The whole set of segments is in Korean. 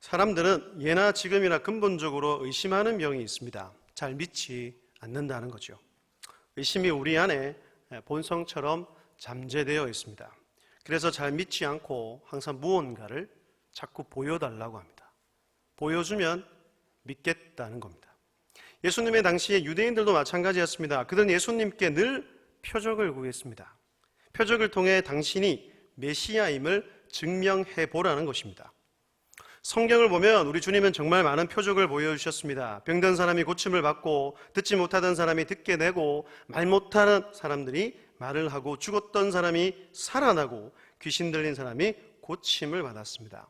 사람들은 예나 지금이나 근본적으로 의심하는 병이 있습니다. 잘 믿지 않는다는 거죠. 의심이 우리 안에 본성처럼 잠재되어 있습니다. 그래서 잘 믿지 않고 항상 무언가를 자꾸 보여달라고 합니다. 보여주면 믿겠다는 겁니다. 예수님의 당시에 유대인들도 마찬가지였습니다. 그들은 예수님께 늘 표적을 구했습니다. 표적을 통해 당신이 메시아임을 증명해 보라는 것입니다. 성경을 보면 우리 주님은 정말 많은 표적을 보여주셨습니다. 병든 사람이 고침을 받고, 듣지 못하던 사람이 듣게 되고, 말 못하는 사람들이 말을 하고, 죽었던 사람이 살아나고, 귀신 들린 사람이 고침을 받았습니다.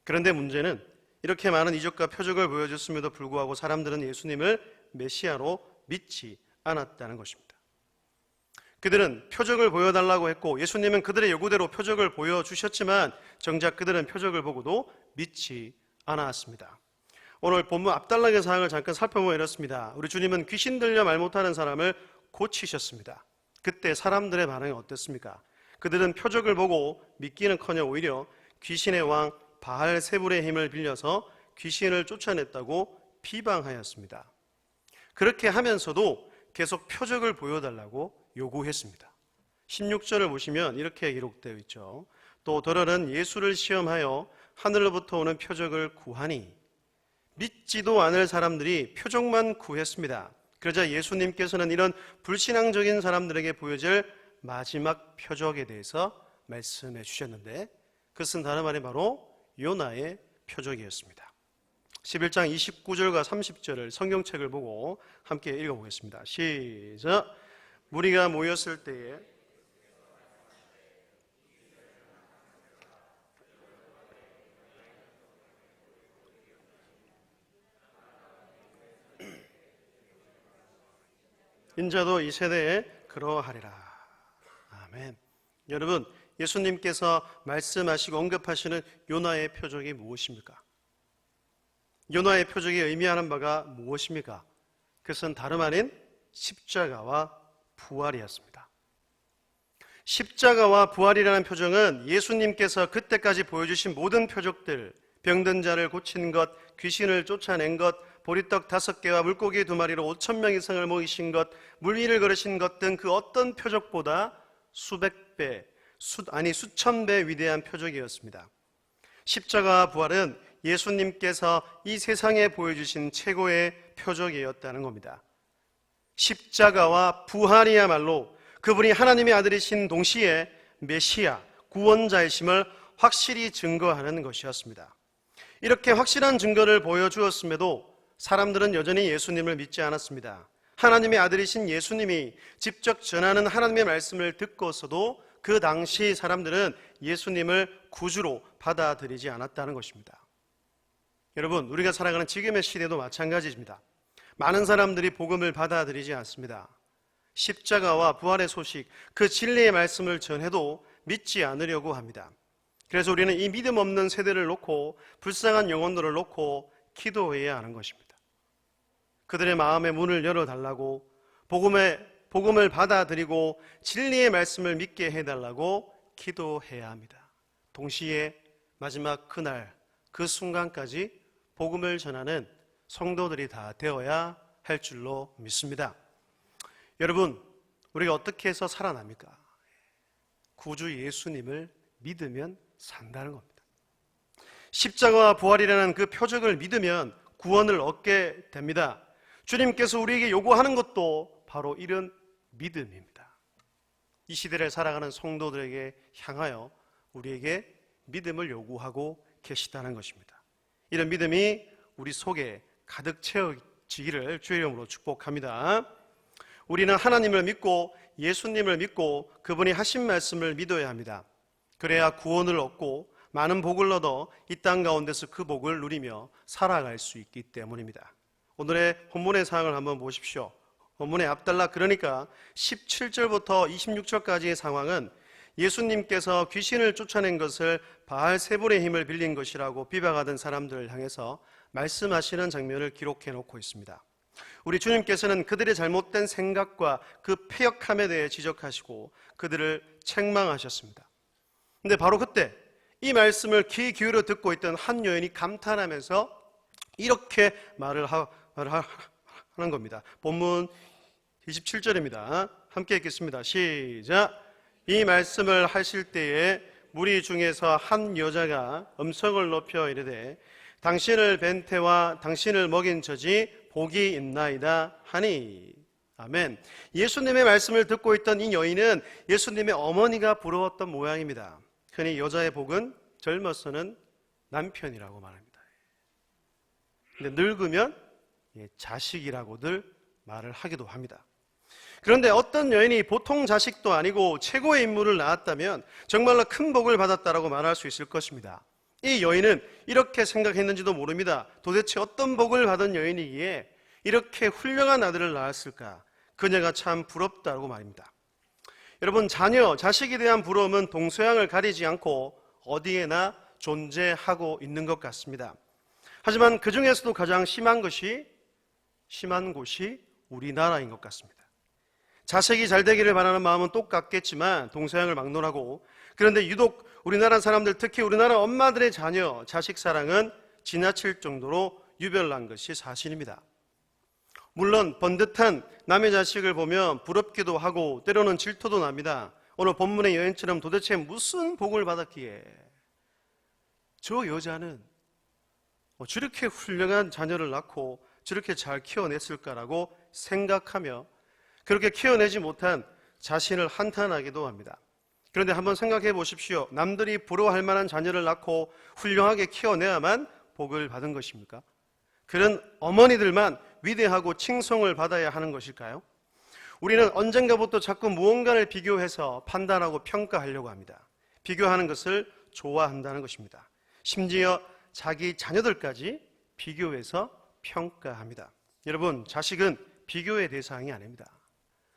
그런데 문제는 이렇게 많은 이적과 표적을 보여줬음에도 불구하고 사람들은 예수님을 메시아로 믿지 않았다는 것입니다. 그들은 표적을 보여달라고 했고, 예수님은 그들의 요구대로 표적을 보여주셨지만 정작 그들은 표적을 보고도 믿지 않았습니다. 오늘 본문 앞단락의 사항을 잠깐 살펴보면 이렇습니다. 우리 주님은 귀신 들려 말 못하는 사람을 고치셨습니다. 그때 사람들의 반응이 어땠습니까? 그들은 표적을 보고 믿기는커녕 오히려 귀신의 왕 바알세불의 힘을 빌려서 귀신을 쫓아냈다고 비방하였습니다. 그렇게 하면서도 계속 표적을 보여달라고 요구했습니다. 16절을 보시면 이렇게 기록되어 있죠. 또 더러는 예수를 시험하여 하늘로부터 오는 표적을 구하니, 믿지도 않을 사람들이 표적만 구했습니다. 그러자 예수님께서는 이런 불신앙적인 사람들에게 보여질 마지막 표적에 대해서 말씀해 주셨는데, 그것은 다른 말이 바로 요나의 표적이었습니다. 11장 29절과 30절을 성경책을 보고 함께 읽어보겠습니다. 시작. 무리가 모였을 때에 인자도 이 세대에 그러하리라. 아멘. 여러분, 예수님께서 말씀하시고 언급하시는 요나의 표적이 무엇입니까? 요나의 표적이 의미하는 바가 무엇입니까? 그것은 다름 아닌 십자가와 부활이었습니다. 십자가와 부활이라는 표적은 예수님께서 그때까지 보여주신 모든 표적들, 병든 자를 고친 것, 귀신을 쫓아낸 것, 보리떡 5개와 물고기 2마리로 5,000명 이상을 모이신 것, 물 위를 걸으신 것 등 그 어떤 표적보다 수백 배, 수천 배 위대한 표적이었습니다. 십자가와 부활은 예수님께서 이 세상에 보여주신 최고의 표적이었다는 겁니다. 십자가와 부활이야말로 그분이 하나님의 아들이신 동시에 메시아, 구원자이심을 확실히 증거하는 것이었습니다. 이렇게 확실한 증거를 보여주었음에도 사람들은 여전히 예수님을 믿지 않았습니다. 하나님의 아들이신 예수님이 직접 전하는 하나님의 말씀을 듣고서도 그 당시 사람들은 예수님을 구주로 받아들이지 않았다는 것입니다. 여러분, 우리가 살아가는 지금의 시대도 마찬가지입니다. 많은 사람들이 복음을 받아들이지 않습니다. 십자가와 부활의 소식, 그 진리의 말씀을 전해도 믿지 않으려고 합니다. 그래서 우리는 이 믿음 없는 세대를 놓고, 불쌍한 영혼들을 놓고 기도해야 하는 것입니다. 그들의 마음의 문을 열어달라고, 복음을 받아들이고 진리의 말씀을 믿게 해달라고 기도해야 합니다. 동시에 마지막 그날, 그 순간까지 복음을 전하는 성도들이 다 되어야 할 줄로 믿습니다. 여러분, 우리가 어떻게 해서 살아납니까? 구주 예수님을 믿으면 산다는 겁니다. 십자가와 부활이라는 그 표적을 믿으면 구원을 얻게 됩니다. 주님께서 우리에게 요구하는 것도 바로 이런 믿음입니다. 이 시대를 살아가는 성도들에게 향하여 우리에게 믿음을 요구하고 계시다는 것입니다. 이런 믿음이 우리 속에 가득 채워지기를 주의 이름으로 축복합니다. 우리는 하나님을 믿고 예수님을 믿고 그분이 하신 말씀을 믿어야 합니다. 그래야 구원을 얻고 많은 복을 얻어 이 땅 가운데서 그 복을 누리며 살아갈 수 있기 때문입니다. 오늘의 본문의 사항을 한번 보십시오. 본문의 앞단락, 그러니까 17절부터 26절까지의 상황은 예수님께서 귀신을 쫓아낸 것을 바알세불의 힘을 빌린 것이라고 비방하던 사람들을 향해서 말씀하시는 장면을 기록해 놓고 있습니다. 우리 주님께서는 그들의 잘못된 생각과 그 패역함에 대해 지적하시고 그들을 책망하셨습니다. 근데 바로 그때 이 말씀을 귀 기울여 듣고 있던 한 여인이 감탄하면서 이렇게 말을 하는 겁니다. 본문 27절입니다. 함께 읽겠습니다. 시작. 이 말씀을 하실 때에 무리 중에서 한 여자가 음성을 높여 이르되 당신을 뵌 태와 당신을 먹인 저지 복이 있나이다 하니. 아멘. 예수님의 말씀을 듣고 있던 이 여인은 예수님의 어머니가 부러웠던 모양입니다. 흔히 여자의 복은 젊어서는 남편이라고 말합니다. 근데 늙으면 자식이라고들 말을 하기도 합니다. 그런데 어떤 여인이 보통 자식도 아니고 최고의 인물을 낳았다면 정말로 큰 복을 받았다라고 말할 수 있을 것입니다. 이 여인은 이렇게 생각했는지도 모릅니다. 도대체 어떤 복을 받은 여인이기에 이렇게 훌륭한 아들을 낳았을까? 그녀가 참 부럽다고 말입니다. 여러분, 자식에 대한 부러움은 동서양을 가리지 않고 어디에나 존재하고 있는 것 같습니다. 하지만 그 중에서도 가장 심한 곳이 우리나라인 것 같습니다. 자식이 잘 되기를 바라는 마음은 똑같겠지만 동서양을 막론하고, 그런데 유독 우리나라 사람들, 특히 우리나라 엄마들의 자식 사랑은 지나칠 정도로 유별난 것이 사실입니다. 물론 번듯한 남의 자식을 보면 부럽기도 하고 때로는 질투도 납니다. 오늘 본문의 여인처럼 도대체 무슨 복을 받았기에 저 여자는 저렇게 훌륭한 자녀를 낳고 저렇게 잘 키워냈을까라고 생각하며 그렇게 키워내지 못한 자신을 한탄하기도 합니다. 그런데 한번 생각해 보십시오. 남들이 부러워할 만한 자녀를 낳고 훌륭하게 키워내야만 복을 받은 것입니까? 그런 어머니들만 위대하고 칭송을 받아야 하는 것일까요? 우리는 언젠가부터 자꾸 무언가를 비교해서 판단하고 평가하려고 합니다. 비교하는 것을 좋아한다는 것입니다. 심지어 자기 자녀들까지 비교해서 평가합니다. 여러분, 자식은 비교의 대상이 아닙니다.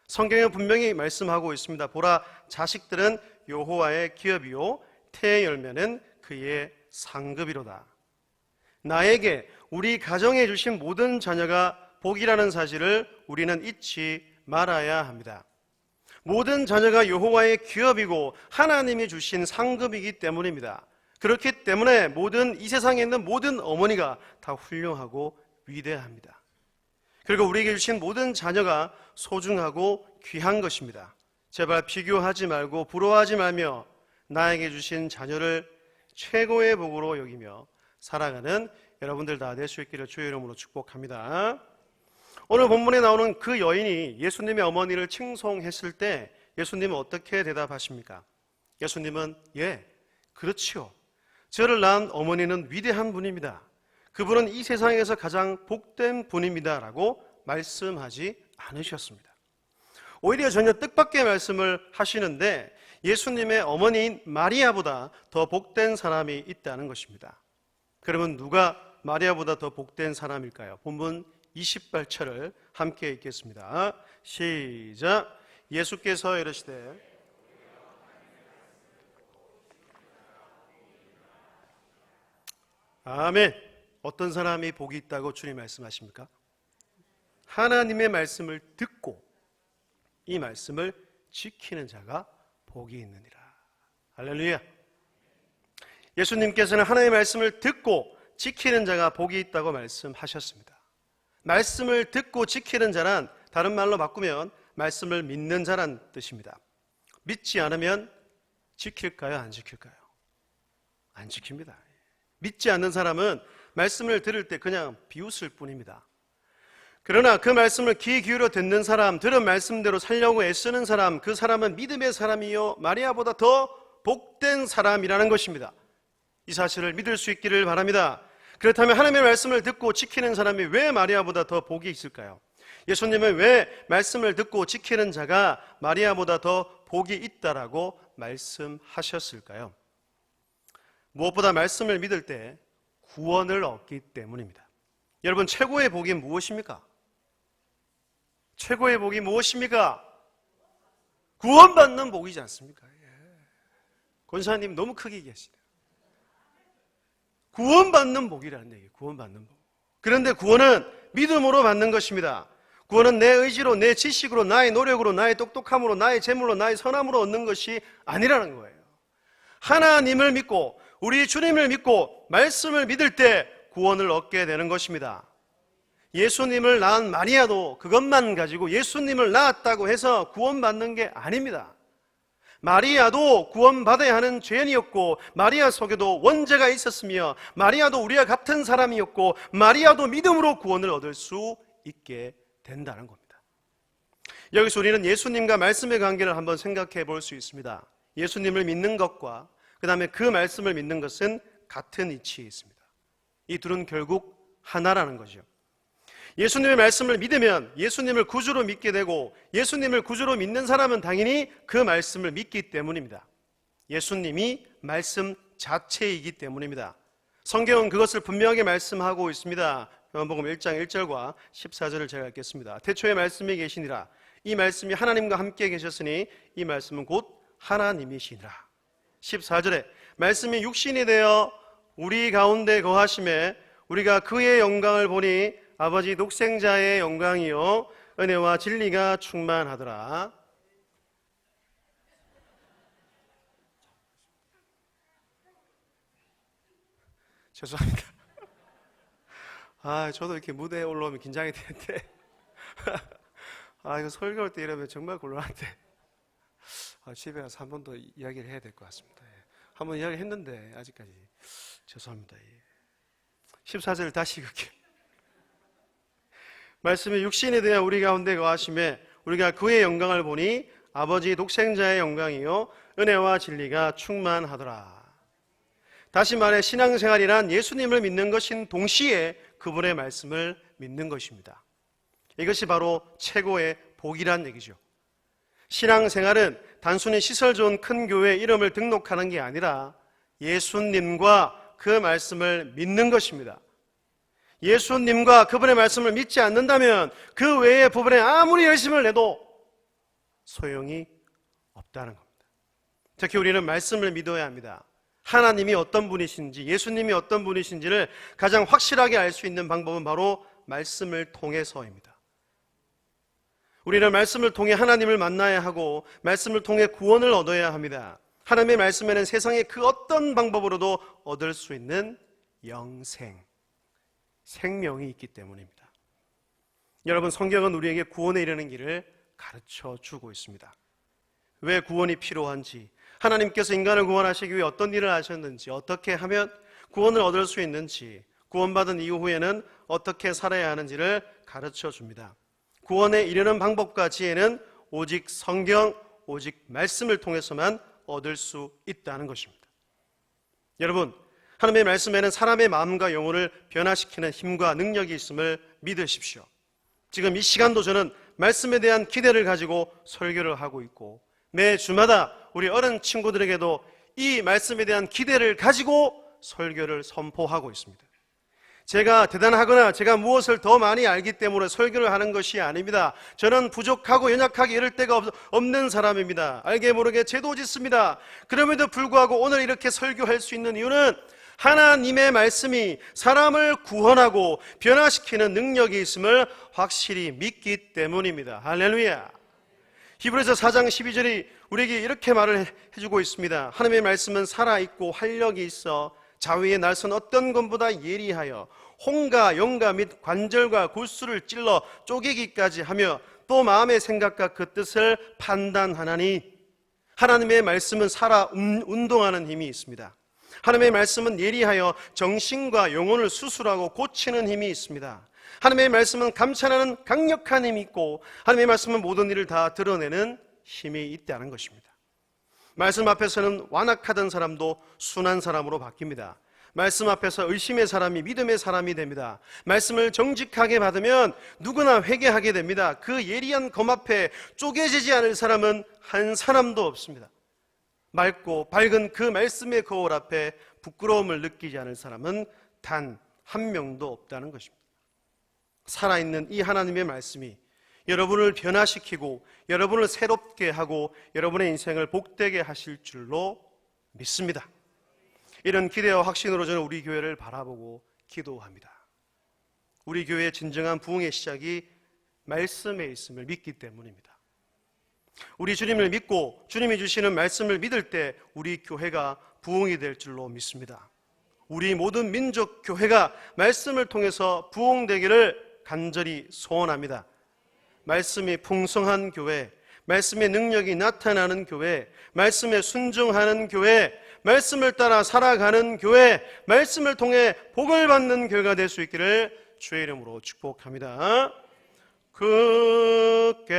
성경에 분명히 말씀하고 있습니다. 보라, 자식들은 여호와의 기업이요 태의 열매는 그의 상급이로다. 나에게, 우리 가정에 주신 모든 자녀가 복이라는 사실을 우리는 잊지 말아야 합니다. 모든 자녀가 여호와의 기업이고 하나님이 주신 상급이기 때문입니다. 그렇기 때문에 이 세상에 있는 모든 어머니가 다 훌륭하고 위대합니다. 그리고 우리에게 주신 모든 자녀가 소중하고 귀한 것입니다. 제발 비교하지 말고 부러워하지 말며 나에게 주신 자녀를 최고의 복으로 여기며 살아가는 여러분들 다 될 수 있기를 주의 이름으로 축복합니다. 오늘 본문에 나오는 그 여인이 예수님의 어머니를 칭송했을 때 예수님은 어떻게 대답하십니까? 예수님은 그렇지요. 저를 낳은 어머니는 위대한 분입니다. 그분은 이 세상에서 가장 복된 분입니다 라고 말씀하지 않으셨습니다. 오히려 전혀 뜻밖의 말씀을 하시는데 예수님의 어머니인 마리아보다 더 복된 사람이 있다는 것입니다. 그러면 누가 마리아보다 더 복된 사람일까요? 본문 28절을 함께 읽겠습니다. 시작. 예수께서 이르시되 아멘. 어떤 사람이 복이 있다고 주님 말씀하십니까? 하나님의 말씀을 듣고 이 말씀을 지키는 자가 복이 있느니라. 할렐루야. 예수님께서는 하나님의 말씀을 듣고 지키는 자가 복이 있다고 말씀하셨습니다. 말씀을 듣고 지키는 자란 다른 말로 바꾸면 말씀을 믿는 자란 뜻입니다. 믿지 않으면 지킬까요? 안 지킬까요? 안 지킵니다. 믿지 않는 사람은 말씀을 들을 때 그냥 비웃을 뿐입니다. 그러나 그 말씀을 귀 기울여 듣는 사람, 들은 말씀대로 살려고 애쓰는 사람, 그 사람은 믿음의 사람이요 마리아보다 더 복된 사람이라는 것입니다. 이 사실을 믿을 수 있기를 바랍니다. 그렇다면 하나님의 말씀을 듣고 지키는 사람이 왜 마리아보다 더 복이 있을까요? 예수님은 왜 말씀을 듣고 지키는 자가 마리아보다 더 복이 있다라고 말씀하셨을까요? 무엇보다 말씀을 믿을 때 구원을 얻기 때문입니다. 여러분, 최고의 복이 무엇입니까? 최고의 복이 무엇입니까? 구원받는 복이지 않습니까? 권사님 너무 크게 얘기하시네요. 구원받는 복이라는 얘기예요. 구원받는 복. 그런데 구원은 믿음으로 받는 것입니다. 구원은 내 의지로, 내 지식으로, 나의 노력으로, 나의 똑똑함으로, 나의 재물로, 나의 선함으로 얻는 것이 아니라는 거예요. 하나님을 믿고 우리 주님을 믿고 말씀을 믿을 때 구원을 얻게 되는 것입니다. 예수님을 낳은 마리아도 그것만 가지고 예수님을 낳았다고 해서 구원받는 게 아닙니다. 마리아도 구원받아야 하는 죄인이었고, 마리아 속에도 원죄가 있었으며, 마리아도 우리와 같은 사람이었고, 마리아도 믿음으로 구원을 얻을 수 있게 된다는 겁니다. 여기서 우리는 예수님과 말씀의 관계를 한번 생각해 볼 수 있습니다. 예수님을 믿는 것과 그 다음에 그 말씀을 믿는 것은 같은 이치에 있습니다. 이 둘은 결국 하나라는 거죠. 예수님의 말씀을 믿으면 예수님을 구주로 믿게 되고, 예수님을 구주로 믿는 사람은 당연히 그 말씀을 믿기 때문입니다. 예수님이 말씀 자체이기 때문입니다. 성경은 그것을 분명하게 말씀하고 있습니다. 요한복음 1장 1절과 14절을 제가 읽겠습니다. 태초에 말씀이 계시니라. 이 말씀이 하나님과 함께 계셨으니 이 말씀은 곧 하나님이시니라. 14절에 말씀이 육신이 되어 우리 가운데 거하심에 우리가 그의 영광을 보니 아버지 독생자의 영광이요 은혜와 진리가 충만하더라. 죄송합니다. 저도 이렇게 무대에 올라오면 긴장이 되는데 이거 설교할 때 이러면 정말 곤란한데 집에 가서 한 번 더 이야기를 해야 될 것 같습니다. 한 번 이야기 했는데 아직까지 죄송합니다. 14절을 다시 읽을게요. 말씀이 육신이 되어 우리 가운데 거하심에 우리가 그의 영광을 보니 아버지 독생자의 영광이요 은혜와 진리가 충만하더라. 다시 말해 신앙생활이란 예수님을 믿는 것인 동시에 그분의 말씀을 믿는 것입니다. 이것이 바로 최고의 복이란 얘기죠. 신앙생활은 단순히 시설 좋은 큰 교회 이름을 등록하는 게 아니라 예수님과 그 말씀을 믿는 것입니다. 예수님과 그분의 말씀을 믿지 않는다면 그 외의 부분에 아무리 열심을 내도 소용이 없다는 겁니다. 특히 우리는 말씀을 믿어야 합니다. 하나님이 어떤 분이신지, 예수님이 어떤 분이신지를 가장 확실하게 알 수 있는 방법은 바로 말씀을 통해서입니다. 우리는 말씀을 통해 하나님을 만나야 하고 말씀을 통해 구원을 얻어야 합니다. 하나님의 말씀에는 세상의 그 어떤 방법으로도 얻을 수 있는 영생, 생명이 있기 때문입니다. 여러분, 성경은 우리에게 구원에 이르는 길을 가르쳐 주고 있습니다. 왜 구원이 필요한지, 하나님께서 인간을 구원하시기 위해 어떤 일을 하셨는지, 어떻게 하면 구원을 얻을 수 있는지, 구원받은 이후에는 어떻게 살아야 하는지를 가르쳐 줍니다. 구원에 이르는 방법과 지혜는 오직 성경, 오직 말씀을 통해서만 얻을 수 있다는 것입니다. 여러분, 하나님의 말씀에는 사람의 마음과 영혼을 변화시키는 힘과 능력이 있음을 믿으십시오. 지금 이 시간도 저는 말씀에 대한 기대를 가지고 설교를 하고 있고, 매 주마다 우리 어른 친구들에게도 이 말씀에 대한 기대를 가지고 설교를 선포하고 있습니다. 제가 대단하거나 제가 무엇을 더 많이 알기 때문에 설교를 하는 것이 아닙니다. 저는 부족하고 연약하게 이럴 데가 없는 사람입니다. 알게 모르게 죄도 짓습니다. 그럼에도 불구하고 오늘 이렇게 설교할 수 있는 이유는 하나님의 말씀이 사람을 구원하고 변화시키는 능력이 있음을 확실히 믿기 때문입니다. 할렐루야. 히브리서 4장 12절이 우리에게 이렇게 말을 해주고 있습니다. 하나님의 말씀은 살아있고 활력이 있어 자위의 날선 어떤 것보다 예리하여 홍과 영과 및 관절과 골수를 찔러 쪼개기까지 하며 또 마음의 생각과 그 뜻을 판단하나니, 하나님의 말씀은 살아 운동하는 힘이 있습니다. 하나님의 말씀은 예리하여 정신과 영혼을 수술하고 고치는 힘이 있습니다. 하나님의 말씀은 감찰하는 강력한 힘이 있고, 하나님의 말씀은 모든 일을 다 드러내는 힘이 있다는 것입니다. 말씀 앞에서는 완악하던 사람도 순한 사람으로 바뀝니다. 말씀 앞에서 의심의 사람이 믿음의 사람이 됩니다. 말씀을 정직하게 받으면 누구나 회개하게 됩니다. 그 예리한 검 앞에 쪼개지지 않을 사람은 한 사람도 없습니다. 맑고 밝은 그 말씀의 거울 앞에 부끄러움을 느끼지 않을 사람은 단 한 명도 없다는 것입니다. 살아있는 이 하나님의 말씀이 여러분을 변화시키고 여러분을 새롭게 하고 여러분의 인생을 복되게 하실 줄로 믿습니다. 이런 기대와 확신으로 저는 우리 교회를 바라보고 기도합니다. 우리 교회의 진정한 부흥의 시작이 말씀에 있음을 믿기 때문입니다. 우리 주님을 믿고 주님이 주시는 말씀을 믿을 때 우리 교회가 부흥이 될 줄로 믿습니다. 우리 모든 민족 교회가 말씀을 통해서 부흥되기를 간절히 소원합니다. 말씀이 풍성한 교회, 말씀의 능력이 나타나는 교회, 말씀에 순종하는 교회, 말씀을 따라 살아가는 교회, 말씀을 통해 복을 받는 교회가 될 수 있기를 주의 이름으로 축복합니다. 굳게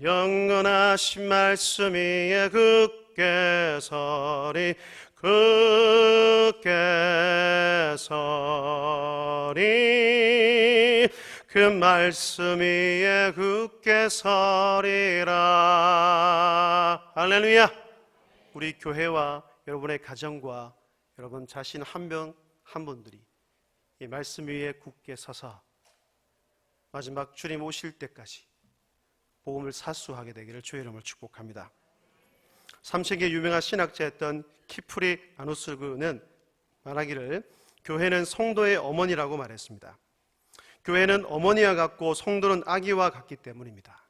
영원하신 말씀 위에 굳게 서리, 굳게 서리, 그 말씀 위에 굳게 서리라. 할렐루야. 우리 교회와 여러분의 가정과 여러분 자신 한 명 한 분들이 이 말씀 위에 굳게 서서 마지막 주님 오실 때까지 복음을 사수하게 되기를 주의 이름으로 축복합니다. 3세기의 유명한 신학자였던 키프리 아누스그는 말하기를 교회는 성도의 어머니라고 말했습니다. 교회는 어머니와 같고 성도는 아기와 같기 때문입니다.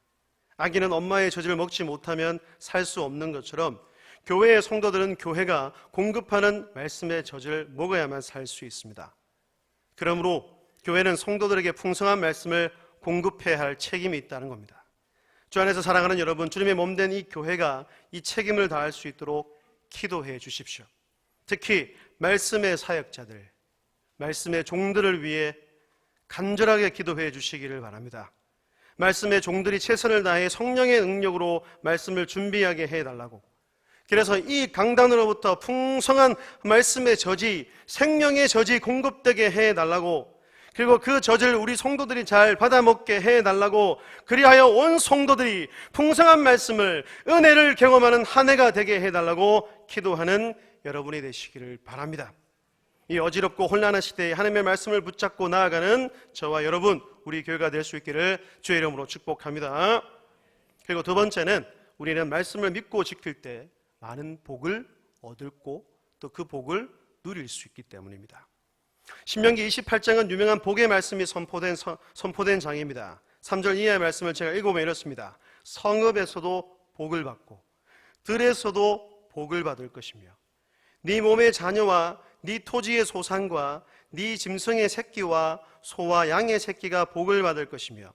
아기는 엄마의 젖을 먹지 못하면 살 수 없는 것처럼 교회의 성도들은 교회가 공급하는 말씀의 젖을 먹어야만 살 수 있습니다. 그러므로 교회는 성도들에게 풍성한 말씀을 공급해야 할 책임이 있다는 겁니다. 주 안에서 사랑하는 여러분, 주님의 몸된 이 교회가 이 책임을 다할 수 있도록 기도해 주십시오. 특히 말씀의 사역자들, 말씀의 종들을 위해 간절하게 기도해 주시기를 바랍니다. 말씀의 종들이 최선을 다해 성령의 능력으로 말씀을 준비하게 해달라고, 그래서 이 강단으로부터 풍성한 말씀의 젖이, 생명의 젖이 공급되게 해달라고, 그리고 그 젖을 우리 성도들이 잘 받아먹게 해달라고, 그리하여 온 성도들이 풍성한 말씀을, 은혜를 경험하는 한 해가 되게 해달라고 기도하는 여러분이 되시기를 바랍니다. 이 어지럽고 혼란한 시대에 하나님의 말씀을 붙잡고 나아가는 저와 여러분, 우리 교회가 될 수 있기를 주의 이름으로 축복합니다. 그리고 두 번째는 우리는 말씀을 믿고 지킬 때 많은 복을 얻고 또 그 복을 누릴 수 있기 때문입니다. 신명기 28장은 유명한 복의 말씀이 선포된 장입니다. 3절 이하의 말씀을 제가 읽어보면 이렇습니다. 성읍에서도 복을 받고 들에서도 복을 받을 것이며 네 몸의 자녀와 네 토지의 소산과 네 짐승의 새끼와 소와 양의 새끼가 복을 받을 것이며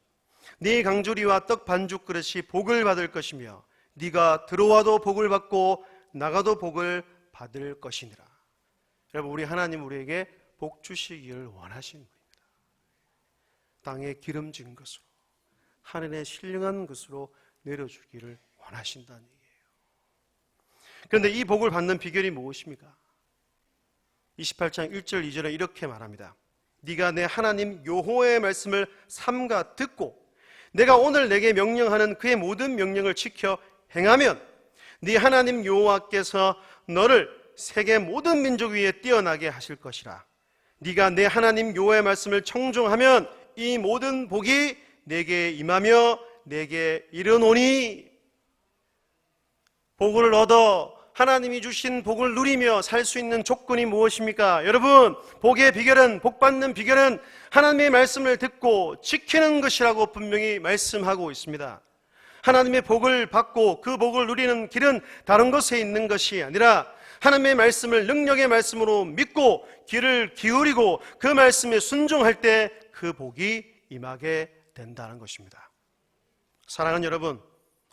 네 강주리와 떡 반죽 그릇이 복을 받을 것이며 네가 들어와도 복을 받고 나가도 복을 받을 것이니라. 여러분, 우리 하나님 우리에게 복 주시기를 원하시는 분입니다. 땅에 기름진 것으로, 하늘에 신령한 것으로 내려주기를 원하신다는 얘기예요. 그런데 이 복을 받는 비결이 무엇입니까? 28장 1절 2절에 이렇게 말합니다. 네가 내 하나님 여호와의 말씀을 삼가 듣고 내가 오늘 내게 명령하는 그의 모든 명령을 지켜 행하면 네 하나님 여호와께서 너를 세계 모든 민족 위에 뛰어나게 하실 것이라. 네가 내 하나님 여호와의 말씀을 청종하면 이 모든 복이 내게 임하며 내게 이르노니. 복을 얻어 하나님이 주신 복을 누리며 살 수 있는 조건이 무엇입니까? 여러분, 복의 비결은, 복받는 비결은 하나님의 말씀을 듣고 지키는 것이라고 분명히 말씀하고 있습니다. 하나님의 복을 받고 그 복을 누리는 길은 다른 것에 있는 것이 아니라 하나님의 말씀을 능력의 말씀으로 믿고 귀를 기울이고 그 말씀에 순종할 때 그 복이 임하게 된다는 것입니다. 사랑하는 여러분,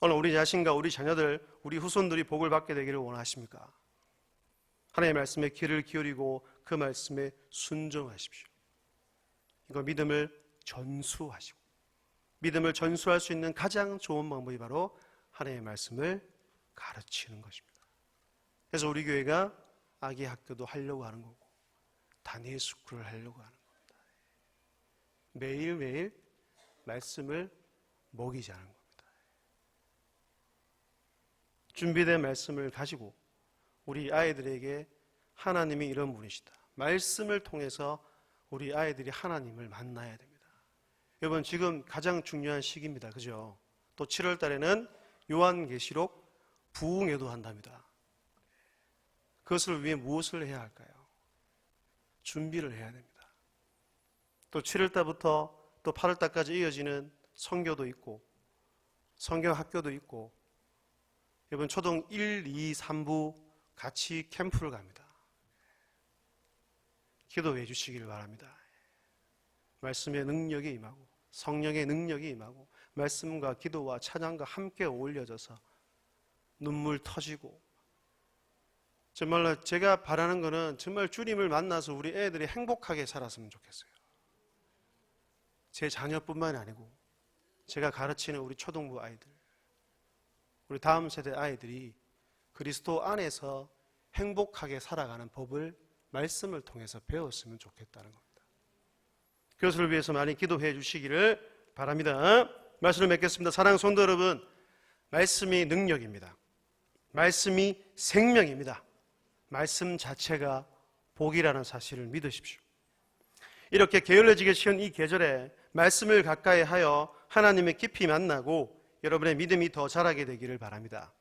오늘 우리 자신과 우리 자녀들, 우리 후손들이 복을 받게 되기를 원하십니까? 하나님의 말씀에 귀를 기울이고 그 말씀에 순종하십시오. 이거 믿음을 전수하시고, 믿음을 전수할 수 있는 가장 좋은 방법이 바로 하나님의 말씀을 가르치는 것입니다. 그래서 우리 교회가 아기 학교도 하려고 하는 거고 다니엘 스쿨을 하려고 하는 겁니다. 매일매일 말씀을 먹이자는 겁니다. 준비된 말씀을 가지고 우리 아이들에게 하나님이 이런 분이시다, 말씀을 통해서 우리 아이들이 하나님을 만나야 됩니다. 여러분, 지금 가장 중요한 시기입니다. 그죠? 또 7월 달에는 요한계시록 부흥회도 한답니다. 그것을 위해 무엇을 해야 할까요? 준비를 해야 됩니다. 또 7월 달부터 또 8월 달까지 이어지는 선교도 있고 성경 학교도 있고 여러분 초등 1, 2, 3부 같이 캠프를 갑니다. 기도해 주시기를 바랍니다. 말씀의 능력이 임하고 성령의 능력이 임하고 말씀과 기도와 찬양과 함께 어울려져서 눈물 터지고, 정말로 제가 바라는 거는 정말 주님을 만나서 우리 애들이 행복하게 살았으면 좋겠어요. 제 자녀뿐만이 아니고 제가 가르치는 우리 초등부 아이들, 우리 다음 세대 아이들이 그리스도 안에서 행복하게 살아가는 법을 말씀을 통해서 배웠으면 좋겠다는 겁니다. 그것을 위해서 많이 기도해 주시기를 바랍니다. 말씀을 맺겠습니다. 사랑하는 성도 여러분, 말씀이 능력입니다. 말씀이 생명입니다. 말씀 자체가 복이라는 사실을 믿으십시오. 이렇게 게을러지기 쉬운 이 계절에 말씀을 가까이 하여 하나님을 깊이 만나고 여러분의 믿음이 더 자라게 되기를 바랍니다.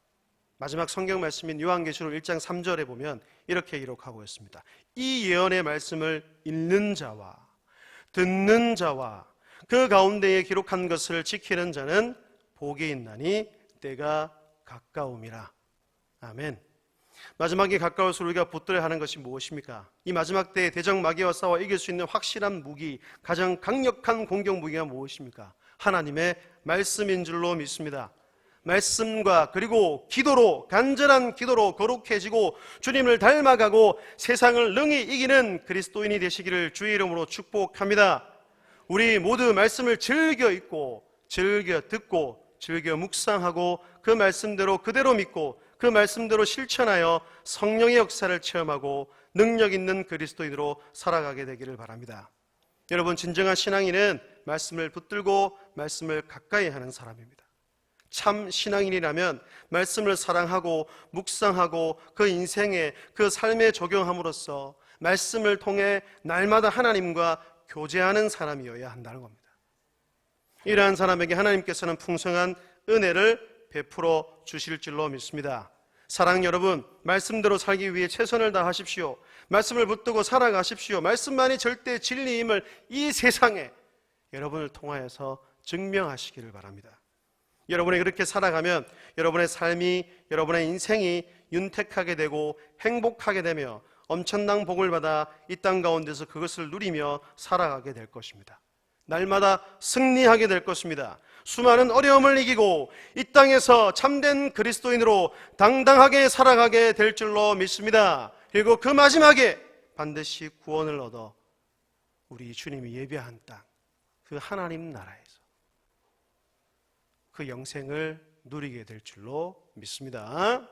마지막 성경 말씀인 요한계시록 1장 3절에 보면 이렇게 기록하고 있습니다. 이 예언의 말씀을 읽는 자와 듣는 자와 그 가운데에 기록한 것을 지키는 자는 복이 있나니 때가 가까움이라. 아멘. 마지막에 가까울수록 우리가 붙들어야 하는 것이 무엇입니까? 이 마지막 때에 대적 마귀와 싸워 이길 수 있는 확실한 무기, 가장 강력한 공격 무기가 무엇입니까? 하나님의 말씀인 줄로 믿습니다. 말씀과 그리고 기도로, 간절한 기도로 거룩해지고 주님을 닮아가고 세상을 능히 이기는 그리스도인이 되시기를 주의 이름으로 축복합니다. 우리 모두 말씀을 즐겨 읽고 즐겨 듣고 즐겨 묵상하고 그 말씀대로 그대로 믿고 그 말씀대로 실천하여 성령의 역사를 체험하고 능력 있는 그리스도인으로 살아가게 되기를 바랍니다. 여러분, 진정한 신앙인은 말씀을 붙들고 말씀을 가까이 하는 사람입니다. 참 신앙인이라면 말씀을 사랑하고 묵상하고 그 인생에 그 삶에 적용함으로써 말씀을 통해 날마다 하나님과 교제하는 사람이어야 한다는 겁니다. 이러한 사람에게 하나님께서는 풍성한 은혜를 베풀어 주실 줄로 믿습니다. 사랑하는 여러분, 말씀대로 살기 위해 최선을 다하십시오. 말씀을 붙들고 살아가십시오. 말씀만이 절대 진리임을 이 세상에 여러분을 통하여서 증명하시기를 바랍니다. 여러분이 그렇게 살아가면 여러분의 삶이, 여러분의 인생이 윤택하게 되고 행복하게 되며 엄청난 복을 받아 이 땅 가운데서 그것을 누리며 살아가게 될 것입니다. 날마다 승리하게 될 것입니다. 수많은 어려움을 이기고 이 땅에서 참된 그리스도인으로 당당하게 살아가게 될 줄로 믿습니다. 그리고 그 마지막에 반드시 구원을 얻어 우리 주님이 예비한 땅, 그 하나님 나라에서 그 영생을 누리게 될 줄로 믿습니다.